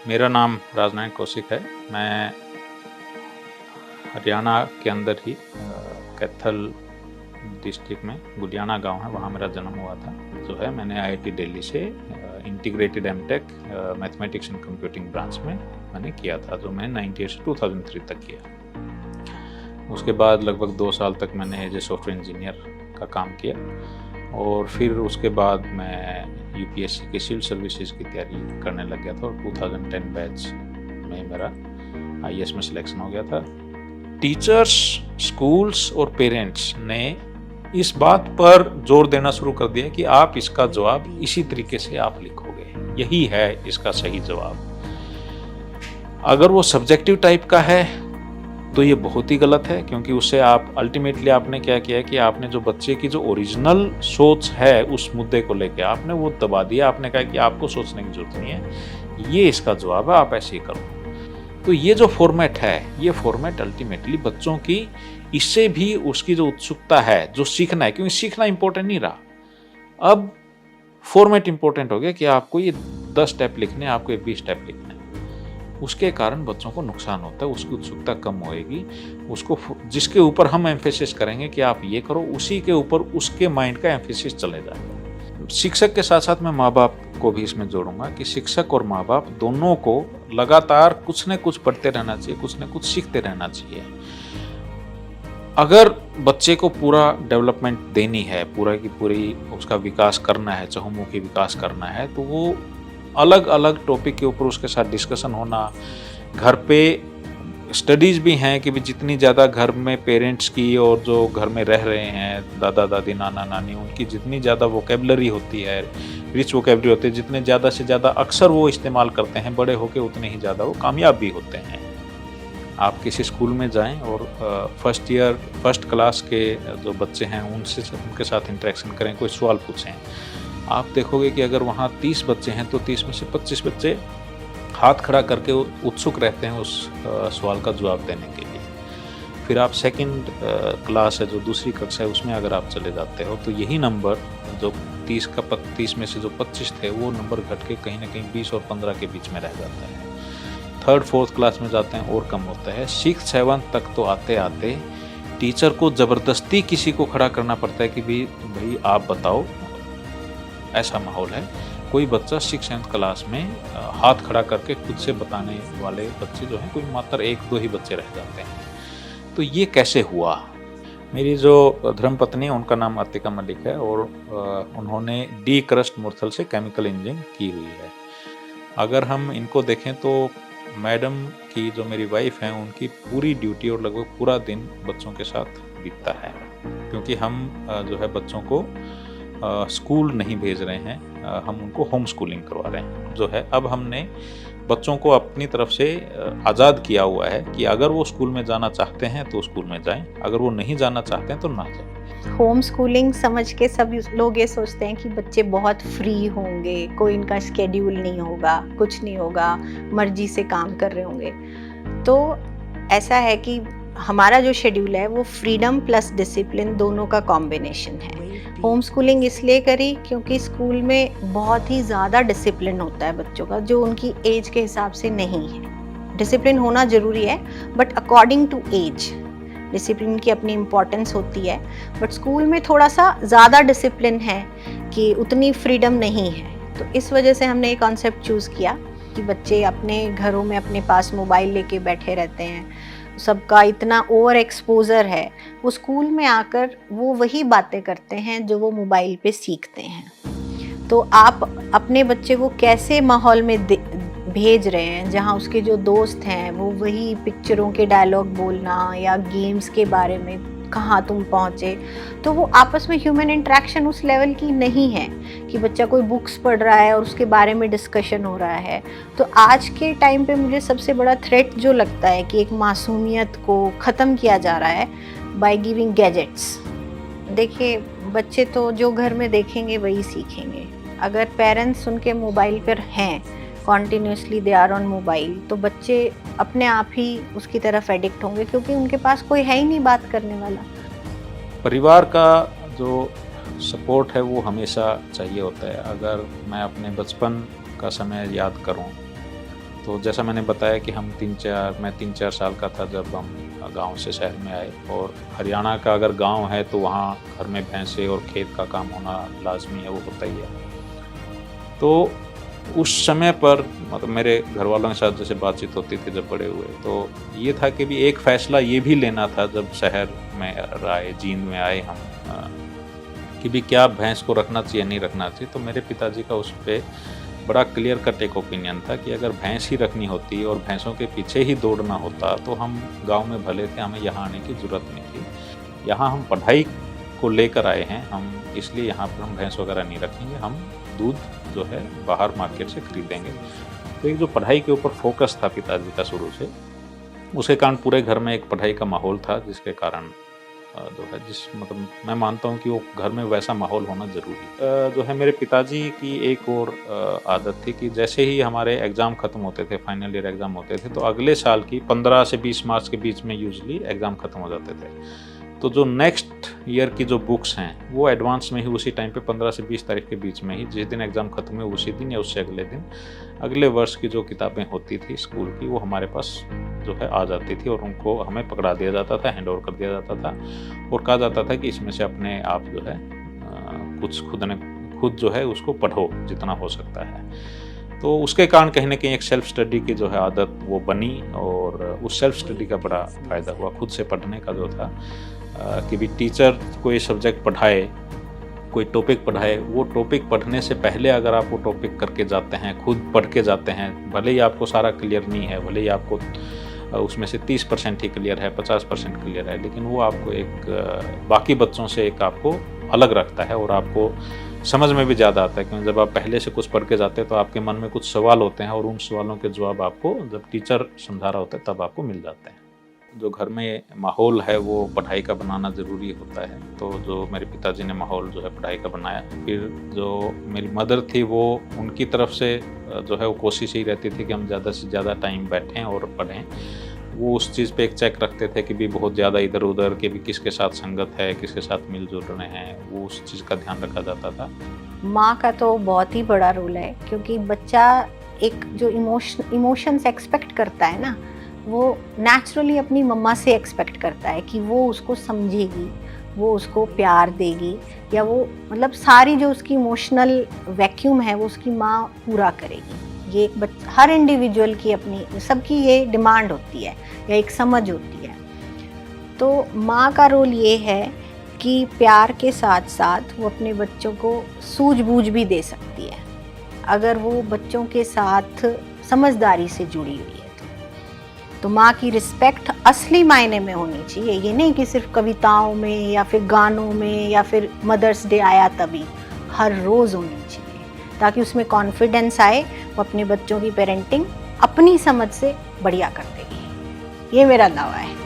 मेरा नाम राजनारायण कौशिक है। मैं हरियाणा के अंदर ही कैथल डिस्ट्रिक्ट में गुडियाना गांव है, वहाँ मेरा जन्म हुआ था। जो है मैंने आईआईटी दिल्ली से integrated MTech mathematics and computing branch में मैंने किया था, जो मैं 98 से 2003 तक किया। उसके बाद लगभग 2 साल तक मैंने एज ए सॉफ्टवेयर इंजीनियर का काम किया और फिर उसके बाद मैं यूपीएससी की सिविल सर्विसेज की तैयारी करने लग गया था और 2010 बैच में मेरा आईएएस में सिलेक्शन हो गया था। टीचर्स, स्कूल्स और पेरेंट्स ने इस बात पर जोर देना शुरू कर दिया कि आप इसका जवाब इसी तरीके से आप लिखोगे, यही है इसका सही जवाब। अगर वो सब्जेक्टिव टाइप का है तो ये बहुत ही गलत है, क्योंकि उससे आप अल्टीमेटली आपने क्या किया कि आपने जो बच्चे की जो ओरिजिनल सोच है उस मुद्दे को लेकर आपने वो दबा दिया। आपने कहा कि आपको सोचने की जरूरत नहीं है, ये इसका जवाब है, आप ऐसे ही करो। तो ये जो फॉर्मेट है, ये फॉर्मेट अल्टीमेटली बच्चों की इससे भी उसकी जो उत्सुकता है, जो सीखना है, क्योंकि सीखना इंपॉर्टेंट नहीं रहा, अब फॉर्मेट इंपॉर्टेंट हो गया कि आपको ये 10 स्टेप लिखने हैं, आपको ये 20 स्टेप लिखने हैं। उसके कारण बच्चों को नुकसान होता है, उसकी उत्सुकता कम होएगी। उसको जिसके ऊपर हम एम्फेसिस करेंगे कि आप ये करो, उसी के ऊपर उसके माइंड का एम्फेसिस चले जाएगा। शिक्षक के साथ साथ मैं माँ बाप को भी इसमें जोड़ूंगा कि शिक्षक और माँ बाप दोनों को लगातार कुछ न कुछ पढ़ते रहना चाहिए, कुछ न कुछ सीखते रहना चाहिए। अगर बच्चे को पूरा डेवलपमेंट देनी है, पूरा की पूरी उसका विकास करना है, चहुमुखी विकास करना है, तो वो अलग अलग टॉपिक के ऊपर उसके साथ डिस्कशन होना। घर पे स्टडीज़ भी हैं कि भी जितनी ज़्यादा घर में पेरेंट्स की और जो घर में रह रहे हैं दादा दादी नाना नानी, उनकी जितनी ज़्यादा वोकेबलरी होती है, रिच वोकेबलरी होती है, जितने ज़्यादा से ज़्यादा अक्सर वो इस्तेमाल करते हैं, बड़े होकर उतने ही ज़्यादा वो कामयाब भी होते हैं। आप किसी स्कूल में जाएं और फर्स्ट क्लास के जो बच्चे हैं उनके साथ इंटरेक्शन करें, कोई सवाल पूछें, आप देखोगे कि अगर वहाँ 30 बच्चे हैं तो 30 में से 25 बच्चे हाथ खड़ा करके उत्सुक रहते हैं उस सवाल का जवाब देने के लिए। फिर आप सेकंड क्लास है, जो दूसरी कक्षा है, उसमें अगर आप चले जाते हो तो यही नंबर जो 30 में से जो 25 थे, वो नंबर घट के कहीं ना कहीं 20 और 15 के बीच में रह जाता है। थर्ड फोर्थ क्लास में जाते हैं और कम होता है। 6th 7th तक तो आते आते टीचर को ज़बरदस्ती किसी को खड़ा करना पड़ता है कि भाई आप बताओ, ऐसा माहौल है। कोई बच्चा 6th 7th क्लास में हाथ खड़ा करके खुद से बताने वाले बच्चे जो हैं कोई मात्र 1-2 ही बच्चे रह जाते हैं। तो ये कैसे हुआ? मेरी जो धर्मपत्नी है उनका नाम अतिका मलिक है और उन्होंने डी क्रस्ट मुरथल से केमिकल इंजीनियरिंग की हुई है। अगर हम इनको देखें तो मैडम की जो मेरी वाइफ हैं उनकी पूरी ड्यूटी और लगभग पूरा दिन बच्चों के साथ बीतता है, क्योंकि हम जो है बच्चों को स्कूल नहीं भेज रहे हैं, हम उनको होम स्कूलिंग करवा रहे हैं। जो है अब हमने बच्चों को अपनी तरफ से आज़ाद किया हुआ है कि अगर वो स्कूल में जाना चाहते हैं तो स्कूल में जाएं, अगर वो नहीं जाना चाहते हैं तो ना जाएं। होम स्कूलिंग समझ के सभी लोग ये सोचते हैं कि बच्चे बहुत फ्री होंगे, कोई इनका स्केड्यूल नहीं होगा, कुछ नहीं होगा, मर्जी से काम कर रहे होंगे। तो ऐसा है कि हमारा जो शेड्यूल है वो फ्रीडम प्लस डिसिप्लिन दोनों का कॉम्बिनेशन है। होम स्कूलिंग इसलिए करी क्योंकि स्कूल में बहुत ही ज़्यादा डिसिप्लिन होता है बच्चों का, जो उनकी एज के हिसाब से नहीं है। डिसिप्लिन होना ज़रूरी है, but according to age. Discipline की अपनी इम्पोर्टेंस होती है, बट स्कूल में थोड़ा सा ज़्यादा डिसिप्लिन है कि उतनी फ्रीडम नहीं है। तो इस वजह से हमने ये कॉन्सेप्ट चूज़ किया कि बच्चे अपने घरों में अपने पास मोबाइल लेके बैठे रहते हैं, सबका इतना ओवर एक्सपोजर है, वो स्कूल में आकर वो वही बातें करते हैं जो वो मोबाइल पे सीखते हैं। तो आप अपने बच्चे को कैसे माहौल में भेज रहे हैं जहाँ उसके जो दोस्त हैं वो वही पिक्चरों के डायलॉग बोलना या गेम्स के बारे में कहाँ तुम पहुँचे, तो वो आपस में ह्यूमन इंटरेक्शन उस लेवल की नहीं है कि बच्चा कोई बुक्स पढ़ रहा है और उसके बारे में डिस्कशन हो रहा है। तो आज के टाइम पे मुझे सबसे बड़ा थ्रेट जो लगता है कि एक मासूमियत को ख़त्म किया जा रहा है बाय गिविंग गैजेट्स। देखिए, बच्चे तो जो घर में देखेंगे वही सीखेंगे। अगर पेरेंट्स उनके मोबाइल पर हैं, continuously they are on mobile, तो बच्चे अपने आप ही उसकी तरफ एडिक्ट होंगे, क्योंकि उनके पास कोई है ही नहीं बात करने वाला। परिवार का जो सपोर्ट है वो हमेशा चाहिए होता है। अगर मैं अपने बचपन का समय याद करूं तो जैसा मैंने बताया कि मैं 3-4 साल का था जब हम गांव से शहर में आए, और हरियाणा का अगर गांव है तो वहाँ घर में भैंसे और खेत का काम होना लाजमी है, वो होता ही है। तो उस समय पर मतलब मेरे घर वालों के साथ जैसे बातचीत होती थी जब बड़े हुए, तो ये था कि भी एक फ़ैसला ये भी लेना था जब शहर में आए, जींद में आए हम, कि भी क्या भैंस को रखना चाहिए नहीं रखना चाहिए। तो मेरे पिताजी का उस पे बड़ा क्लियर कट एक ओपिनियन था कि अगर भैंस ही रखनी होती और भैंसों के पीछे ही दौड़ना होता तो हम गांव में भले थे, हमें यहाँ आने की ज़रूरत नहीं थी। यहाँ हम पढ़ाई को लेकर आए हैं, हम इसलिए यहाँ पर हम भैंस वगैरह नहीं रखेंगे, हम दूध जो है बाहर मार्केट से खरीदेंगे। तो एक जो पढ़ाई के ऊपर फोकस था पिताजी का शुरू से, उसके कारण पूरे घर में एक पढ़ाई का माहौल था, जिसके कारण जो है मतलब मैं मानता हूँ कि वो घर में वैसा माहौल होना ज़रूरी जो है। मेरे पिताजी की एक और आदत थी कि जैसे ही हमारे एग्ज़ाम ख़त्म होते थे, फाइनल ईयर एग्ज़ाम होते थे, तो अगले साल की 15 से 20 मार्च के बीच में यूजुअली एग्ज़ाम ख़त्म हो जाते थे। तो जो नेक्स्ट ईयर की जो बुक्स हैं वो एडवांस में ही उसी टाइम पे 15 से 20 तारीख के बीच में ही, जिस दिन एग्ज़ाम ख़त्म हुए उसी दिन या उससे अगले दिन, अगले वर्ष की जो किताबें होती थी स्कूल की वो हमारे पास जो है आ जाती थी, और उनको हमें पकड़ा दिया जाता था, हैंड ओवर कर दिया जाता था, और कहा जाता था कि इसमें से अपने आप जो है कुछ खुद जो है उसको पढ़ो जितना हो सकता है। तो उसके कारण कहीं ना कहीं एक सेल्फ स्टडी की जो है आदत वो बनी, और उस सेल्फ स्टडी का बड़ा फ़ायदा हुआ, खुद से पढ़ने का जो था कि भी टीचर कोई सब्जेक्ट पढ़ाए, कोई टॉपिक पढ़ाए, वो टॉपिक पढ़ने से पहले अगर आप वो टॉपिक करके जाते हैं, खुद पढ़ के जाते हैं, भले ही आपको सारा क्लियर नहीं है, भले ही आपको उसमें से 30% ही क्लियर है, 50% क्लियर है, लेकिन वो आपको एक बाकी बच्चों से एक आपको अलग रखता है, और आपको समझ में भी ज़्यादा आता है। क्योंकि जब आप पहले से कुछ पढ़ के जाते हैं तो आपके मन में कुछ सवाल होते हैं, और उन सवालों के जवाब आपको जब टीचर समझा रहा होता है तब आपको मिल जाते हैं। जो घर में माहौल है वो पढ़ाई का बनाना ज़रूरी होता है। तो जो मेरे पिताजी ने माहौल जो है पढ़ाई का बनाया, फिर जो मेरी मदर थी वो उनकी तरफ से जो है वो कोशिश ही रहती थी कि हम ज़्यादा से ज़्यादा टाइम बैठें और पढ़ें। वो उस चीज़ पे एक चेक रखते थे कि भी बहुत ज़्यादा इधर उधर के भी किसके साथ संगत है, किसके साथ मिलजुल रहे हैं, वो उस चीज़ का ध्यान रखा जाता था। माँ का तो बहुत ही बड़ा रोल है, क्योंकि बच्चा एक जो इमोशंस एक्सपेक्ट करता है ना, वो नेचुरली अपनी मम्मा से एक्सपेक्ट करता है कि वो उसको समझेगी, वो उसको प्यार देगी, या वो मतलब सारी जो उसकी इमोशनल वैक्यूम है वो उसकी माँ पूरा करेगी। ये एक हर इंडिविजुअल की अपनी सबकी ये डिमांड होती है या एक समझ होती है। तो माँ का रोल ये है कि प्यार के साथ साथ वो अपने बच्चों को सूझबूझ भी दे सकती है, अगर वो बच्चों के साथ समझदारी से जुड़ी हुई है। तो माँ की रिस्पेक्ट असली मायने में होनी चाहिए, ये नहीं कि सिर्फ कविताओं में या फिर गानों में या फिर मदर्स डे आया तभी, हर रोज़ होनी चाहिए, ताकि उसमें कॉन्फिडेंस आए, वो अपने बच्चों की पेरेंटिंग अपनी समझ से बढ़िया कर देगी। ये मेरा दावा है।